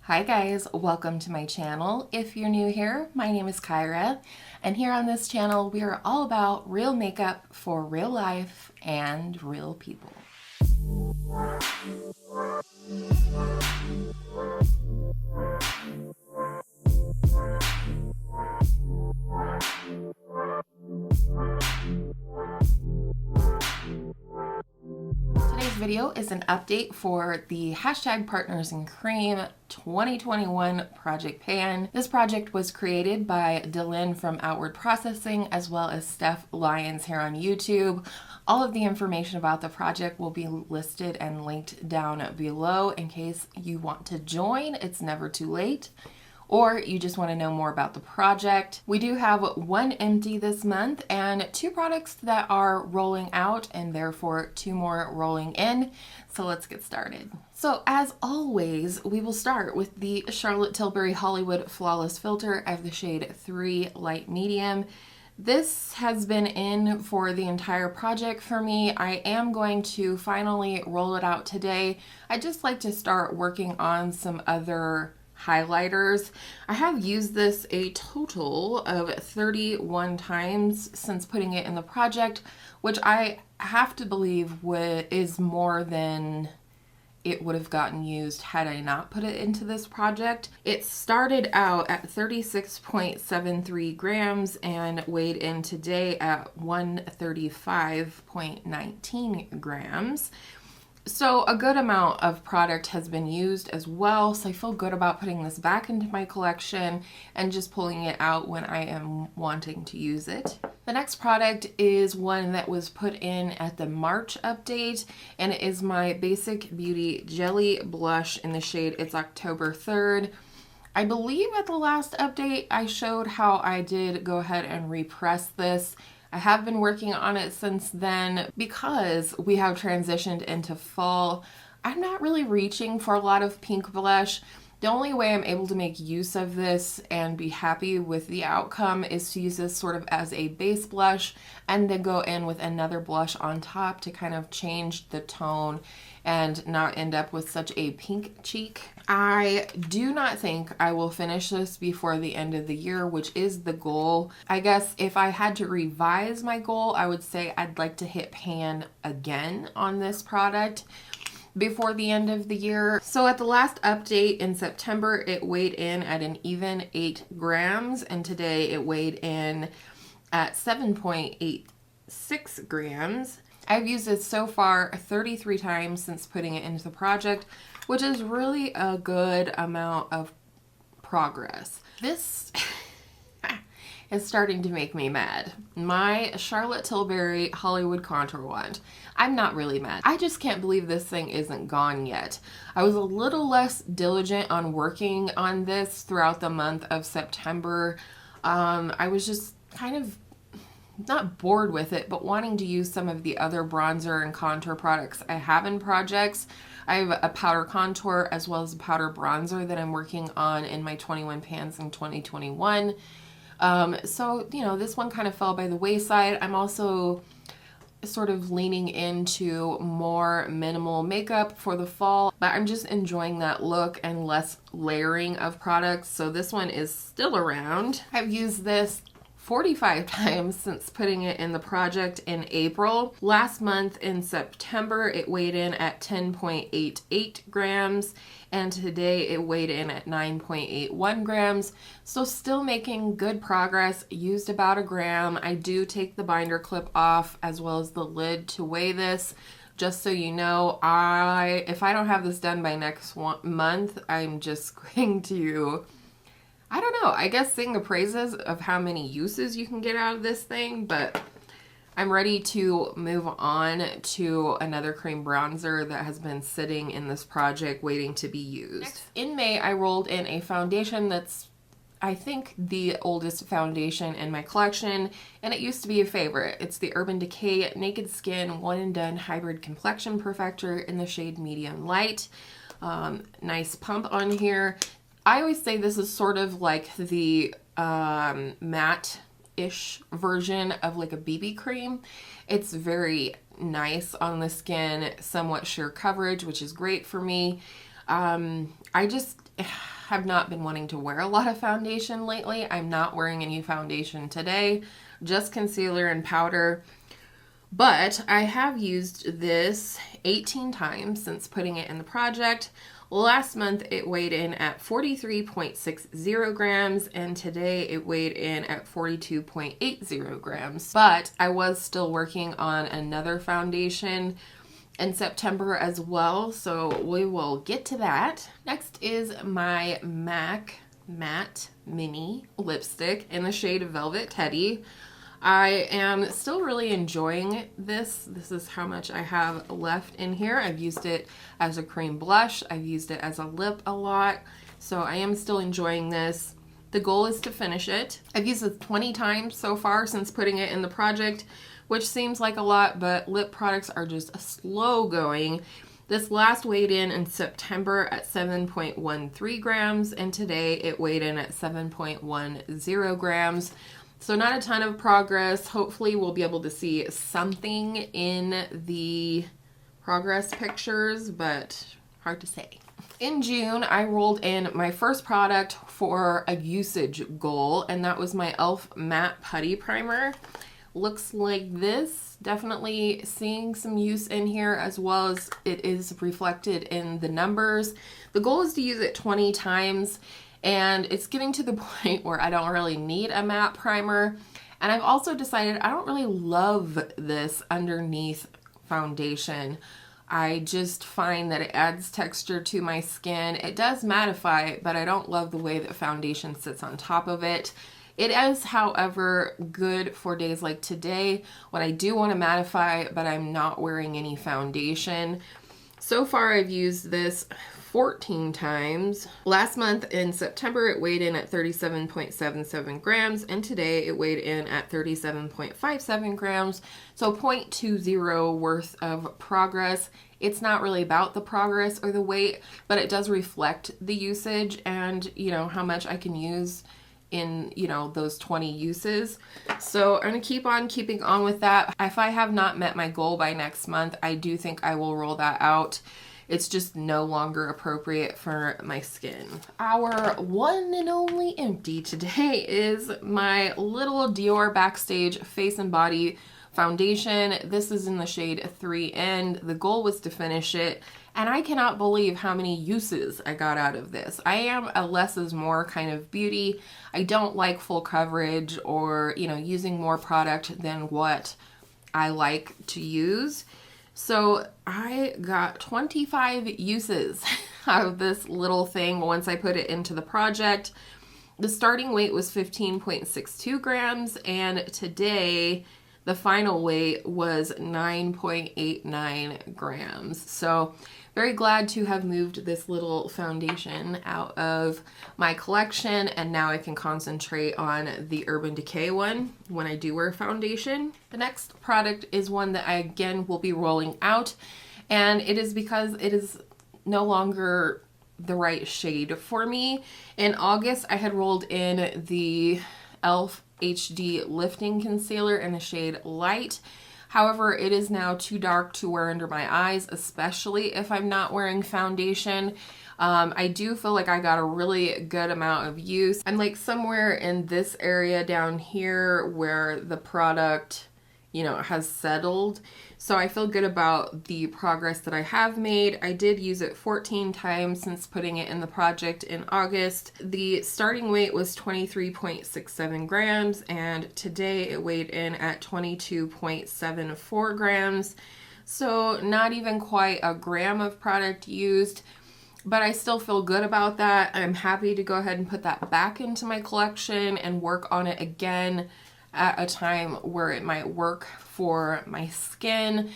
Hi guys, welcome to my channel. If you're new here, my name is Kyra, and here on this channel we are all about real makeup for real life and real people. Today's video is an update for the hashtag partnersincream 2021 project pan. This project was created by Dylan from Outward Processing as well as Steph Lyons here on YouTube. All of the information about the project will be listed and linked down below in case you want to join. It's never too late. Or you just want to know more about the project. We do have one empty this month and two products that are rolling out and therefore two more rolling in. So let's get started. So as always, we will start with the Charlotte Tilbury Hollywood Flawless Filter. I have the shade 3 Light Medium. This has been in for the entire project for me. I am going to finally roll it out today. I'd just like to start working on some other highlighters. I have used this a total of 31 times since putting it in the project, which I have to believe is more than it would have gotten used had I not put it into this project. It started out at 36.73 grams and weighed in today at 135.19 grams. So a good amount of product has been used as well, so I feel good about putting this back into my collection and just pulling it out when I am wanting to use it. The next product is one that was put in at the March update, and it is my Basic Beauty Jelly Blush in the shade It's October 3rd. I believe at the last update I showed how I did go ahead and repress this. I have been working on it since then. Because we have transitioned into fall, I'm not really reaching for a lot of pink blush. The only way I'm able to make use of this and be happy with the outcome is to use this sort of as a base blush and then go in with another blush on top to kind of change the tone and not end up with such a pink cheek. I do not think I will finish this before the end of the year, which is the goal. I guess if I had to revise my goal, I would say I'd like to hit pan again on this product before the end of the year. So at the last update in September, it weighed in at an even 8 grams, and today it weighed in at 7.86 grams. I've used it so far 33 times since putting it into the project, which is really a good amount of progress. This is starting to make me mad. My Charlotte Tilbury Hollywood Contour Wand. I'm not really mad. I just can't believe this thing isn't gone yet. I was a little less diligent on working on this throughout the month of September. I was just kind of not bored with it, but wanting to use some of the other bronzer and contour products I have in projects. I have a powder contour as well as a powder bronzer that I'm working on in my 21 pans in 2021. So, you know, this one kind of fell by the wayside. I'm also sort of leaning into more minimal makeup for the fall, but I'm just enjoying that look and less layering of products. So this one is still around. I've used this 45 times since putting it in the project in April. Last month in September, it weighed in at 10.88 grams, and today it weighed in at 9.81 grams. So still making good progress. Used about a gram. I do take the binder clip off as well as the lid to weigh this. Just so you know, if I don't have this done by next month, I'm just going to, I don't know, I guess sing the praises of how many uses you can get out of this thing, but I'm ready to move on to another cream bronzer that has been sitting in this project waiting to be used. Next, in May, I rolled in a foundation that's, I think, the oldest foundation in my collection, and it used to be a favorite. It's the Urban Decay Naked Skin One and Done Hybrid Complexion Perfector in the shade Medium Light. Nice pump on here. I always say this is sort of like the matte-ish version of like a BB cream. It's very nice on the skin, somewhat sheer coverage, which is great for me. have not been wanting to wear a lot of foundation lately. I'm not wearing any foundation today, just concealer and powder. But I have used this 18 times since putting it in the project. Last month it weighed in at 43.60 grams, and today it weighed in at 42.80 grams. But I was still working on another foundation in September as well, so we will get to that. Next is my MAC Matte Mini Lipstick in the shade Velvet Teddy. I am still really enjoying this. This is how much I have left in here. I've used it as a cream blush. I've used it as a lip a lot. So I am still enjoying this. The goal is to finish it. I've used it 20 times so far since putting it in the project, which seems like a lot, but lip products are just slow going. This last weighed in September at 7.13 grams, and today it weighed in at 7.10 grams. So not a ton of progress. Hopefully we'll be able to see something in the progress pictures, but hard to say. In June, I rolled in my first product for a usage goal, and that was my e.l.f. Matte Putty Primer. Looks like this. Definitely seeing some use in here, as well as it is reflected in the numbers. The goal is to use it 20 times. And it's getting to the point where I don't really need a matte primer. And I've also decided I don't really love this underneath foundation. I just find that it adds texture to my skin. It does mattify, but I don't love the way that foundation sits on top of it. It is, however, good for days like today when I do want to mattify, but I'm not wearing any foundation. So far, I've used this 14 times. Last month in September, it weighed in at 37.77 grams, and today it weighed in at 37.57 grams, so 0.20 worth of progress. It's not really about the progress or the weight, but it does reflect the usage and, you know, how much I can use in, you know, those 20 uses. So I'm gonna keep on keeping on with that. If I have not met my goal by next month, I do think I will roll that out. It's just no longer appropriate for my skin. Our one and only empty today is my little Dior Backstage Face and Body Foundation. This is in the shade 3N. The goal was to finish it, and I cannot believe how many uses I got out of this. I am a less is more kind of beauty. I don't like full coverage or, you know, using more product than what I like to use. So I got 25 uses out of this little thing once I put it into the project. The starting weight was 15.62 grams, and today the final weight was 9.89 grams. So very glad to have moved this little foundation out of my collection, and now I can concentrate on the Urban Decay one when I do wear foundation. The next product is one that I again will be rolling out, and it is because it is no longer the right shade for me. In August, I had rolled in the e.l.f. HD Lifting Concealer in the shade Light. However, it is now too dark to wear under my eyes, especially if I'm not wearing foundation. I do feel like I got a really good amount of use. I'm like somewhere in this area down here where the product, you know, has settled. So I feel good about the progress that I have made. I did use it 14 times since putting it in the project in August. The starting weight was 23.67 grams, and today it weighed in at 22.74 grams. So not even quite a gram of product used, but I still feel good about that. I'm happy to go ahead and put that back into my collection and work on it again at a time where it might work for my skin.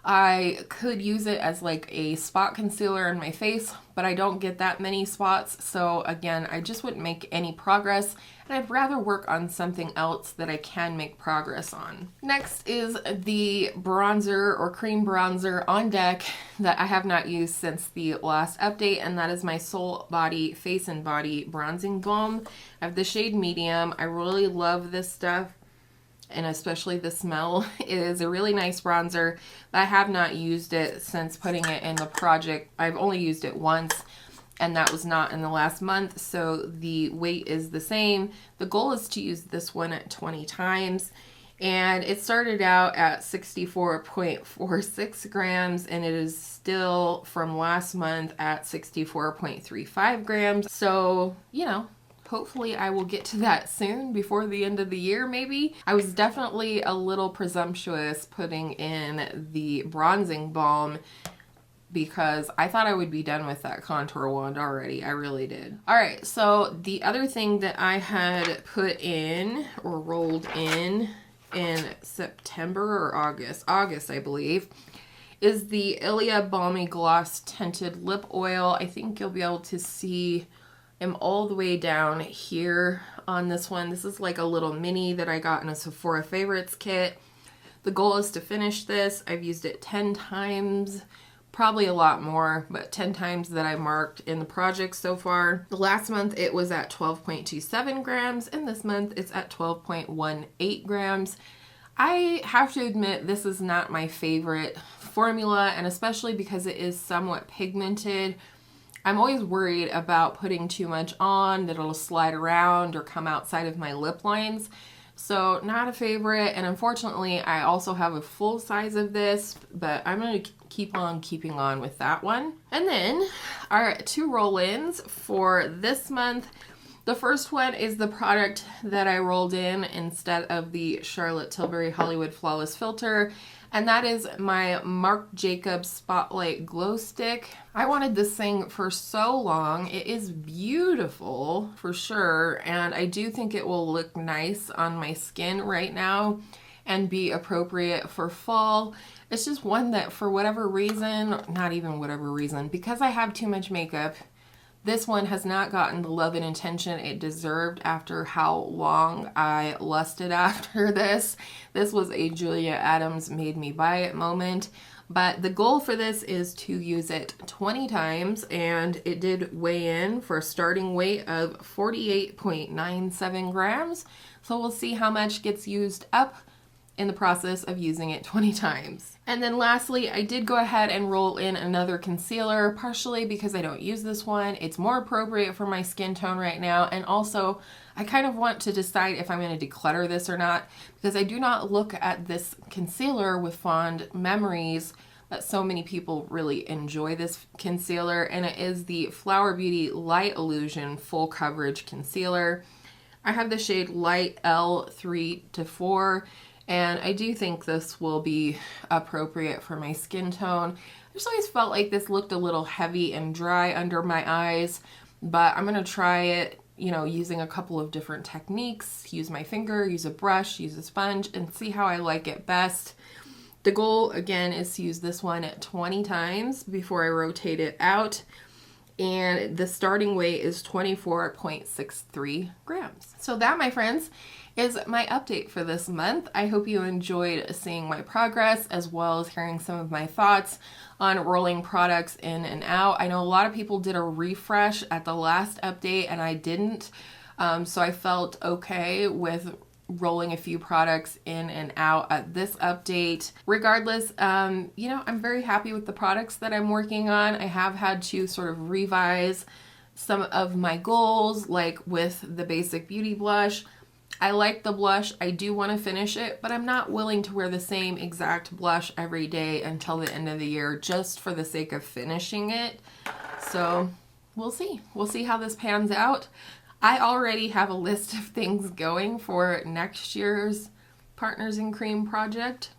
I could use it as like a spot concealer in my face, but I don't get that many spots. So again, I just wouldn't make any progress, and I'd rather work on something else that I can make progress on. Next is the bronzer or cream bronzer on deck that I have not used since the last update, and that is my Soul Body Face and Body Bronzing Balm. I have the shade Medium. I really love this stuff, and especially the smell. It is a really nice bronzer. I have not used it since putting it in the project. I've only used it once. and that was not in the last month, so the weight is the same. The goal is to use this one at 20 times, and it started out at 64.46 grams, and it is still from last month at 64.35 grams. So, you know, hopefully I will get to that soon, before the end of the year maybe. I was definitely a little presumptuous putting in the bronzing balm, because I thought I would be done with that contour wand already. I really did. All right, so the other thing that I had put in or rolled in September or August, I believe, is the Ilia Balmy Gloss Tinted Lip Oil. I think you'll be able to see them all the way down here on this one. This is like a little mini that I got in a Sephora Favorites kit. The goal is to finish this. I've used it 10 times, probably a lot more, but 10 times that I marked in the project so far. The last month it was at 12.27 grams, and this month it's at 12.18 grams. I have to admit, this is not my favorite formula, and especially because it is somewhat pigmented. I'm always worried about putting too much on, that it'll slide around or come outside of my lip lines. So not a favorite, and unfortunately I also have a full size of this, but I'm going to keep on keeping on with that one. And then our 2 roll-ins for this month. The first one is the product that I rolled in instead of the Charlotte Tilbury Hollywood Flawless Filter, and that is my Marc Jacobs Spotlight Glow Stick. I wanted this thing for so long. It is beautiful for sure, and I do think it will look nice on my skin right now and be appropriate for fall. It's just one that for whatever reason, not even whatever reason, because I have too much makeup, this one has not gotten the love and attention it deserved after how long I lusted after this. This was a Julia Adams made me buy it moment. But the goal for this is to use it 20 times, and it did weigh in for a starting weight of 48.97 grams. So we'll see how much gets used up in the process of using it 20 times. And then lastly, I did go ahead and roll in another concealer, partially because I don't use this one. It's more appropriate for my skin tone right now, and also I kind of want to decide if I'm going to declutter this or not, because I do not look at this concealer with fond memories that so many people really enjoy this concealer, and it is the Flower Beauty Light Illusion Full Coverage Concealer. I have the shade Light L3 to 4, and I do think this will be appropriate for my skin tone. I just always felt like this looked a little heavy and dry under my eyes, but I'm going to try it, you know, using a couple of different techniques. Use my finger, use a brush, use a sponge, and see how I like it best. The goal, again, is to use this one at 20 times before I rotate it out. And the starting weight is 24.63 grams. So that, my friends, is my update for this month. I hope you enjoyed seeing my progress, as well as hearing some of my thoughts on rolling products in and out. I know a lot of people did a refresh at the last update and I didn't. So I felt okay with rolling a few products in and out at this update. Regardless, you know, I'm very happy with the products that I'm working on. I have had to sort of revise some of my goals, like with the Basic Beauty blush. I like the blush. I do want to finish it, but I'm not willing to wear the same exact blush every day until the end of the year, just for the sake of finishing it. So we'll see. We'll see how this pans out. I already have a list of things going for next year's Partners in Cream project,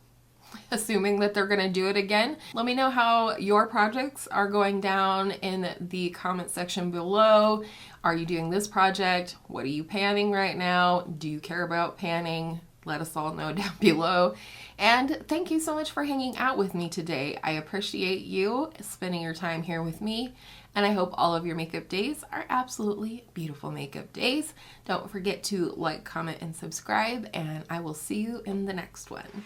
assuming that they're going to do it again. Let me know how your projects are going down in the comment section below. Are you doing this project? What are you panning right now? Do you care about panning? Let us all know down below. And thank you so much for hanging out with me today. I appreciate you spending your time here with me. And I hope all of your makeup days are absolutely beautiful makeup days. Don't forget to like, comment, and subscribe, and I will see you in the next one.